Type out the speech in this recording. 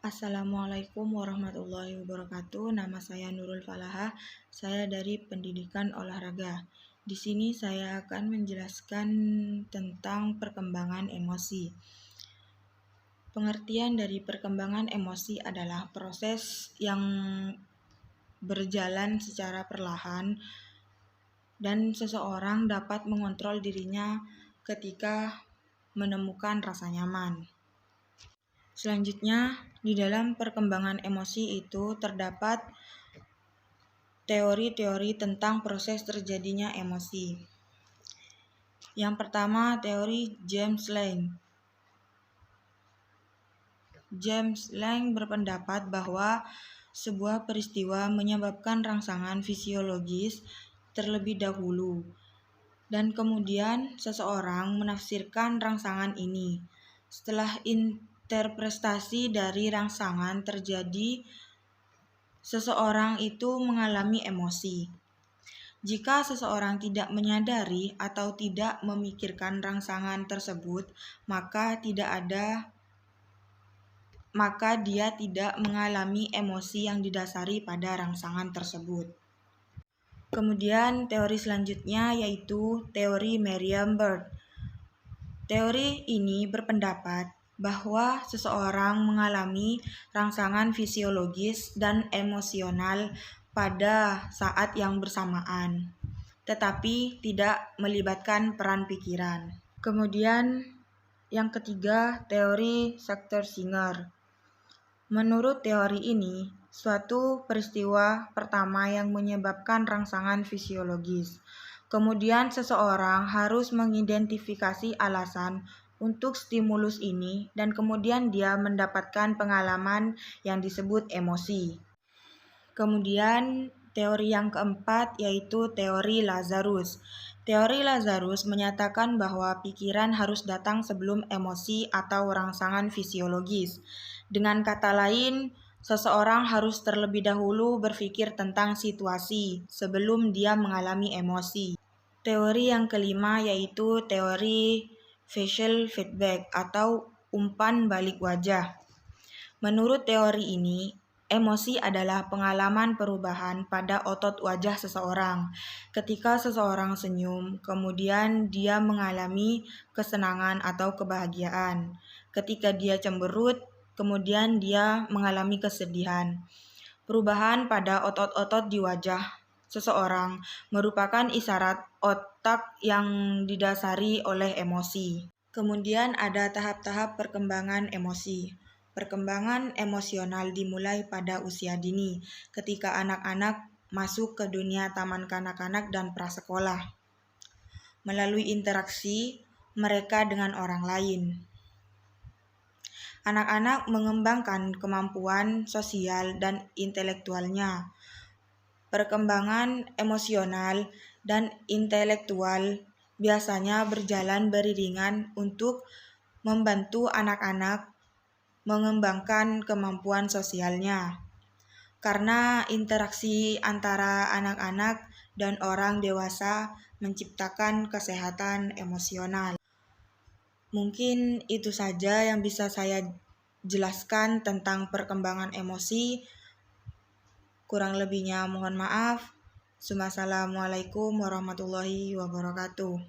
Assalamualaikum warahmatullahi wabarakatuh. Nama saya Nurul Falaha. Saya dari Pendidikan Olahraga. Di sini saya akan menjelaskan tentang perkembangan emosi. Pengertian dari perkembangan emosi adalah proses yang berjalan secara perlahan dan seseorang dapat mengontrol dirinya ketika menemukan rasa nyaman. Selanjutnya, di dalam perkembangan emosi itu terdapat teori-teori tentang proses terjadinya emosi. Yang pertama, teori James Lange. James Lange berpendapat bahwa sebuah peristiwa menyebabkan rangsangan fisiologis terlebih dahulu, dan kemudian seseorang menafsirkan rangsangan ini. Setelah interpretasi dari rangsangan terjadi, seseorang itu mengalami emosi. Jika seseorang tidak menyadari atau tidak memikirkan rangsangan tersebut, maka dia tidak mengalami emosi yang didasari pada rangsangan tersebut. Kemudian teori selanjutnya yaitu teori Merriam-Webster. Teori ini berpendapat bahwa seseorang mengalami rangsangan fisiologis dan emosional pada saat yang bersamaan, tetapi tidak melibatkan peran pikiran. Kemudian yang ketiga, teori Sachter-Singer. Menurut teori ini, suatu peristiwa pertama yang menyebabkan rangsangan fisiologis. Kemudian seseorang harus mengidentifikasi alasan untuk stimulus ini dan kemudian dia mendapatkan pengalaman yang disebut emosi. Kemudian teori yang keempat yaitu teori Lazarus. Teori Lazarus menyatakan bahwa pikiran harus datang sebelum emosi atau rangsangan fisiologis. Dengan kata lain, seseorang harus terlebih dahulu berpikir tentang situasi sebelum dia mengalami emosi. Teori yang kelima yaitu teori facial feedback atau umpan balik wajah. Menurut teori ini, emosi adalah pengalaman perubahan pada otot wajah seseorang. Ketika seseorang senyum, kemudian dia mengalami kesenangan atau kebahagiaan. Ketika dia cemberut, kemudian dia mengalami kesedihan. Perubahan pada otot-otot di wajah seseorang merupakan isyarat otak yang didasari oleh emosi. Kemudian ada tahap-tahap perkembangan emosi. Perkembangan emosional dimulai pada usia dini, ketika anak-anak masuk ke dunia taman kanak-kanak dan prasekolah, melalui interaksi mereka dengan orang lain. Anak-anak mengembangkan kemampuan sosial dan intelektualnya. Perkembangan emosional dan intelektual biasanya berjalan beriringan untuk membantu anak-anak mengembangkan kemampuan sosialnya. Karena interaksi antara anak-anak dan orang dewasa menciptakan kesehatan emosional. Mungkin itu saja yang bisa saya jelaskan tentang perkembangan emosi. Kurang lebihnya mohon maaf. Wassalamualaikum warahmatullahi wabarakatuh.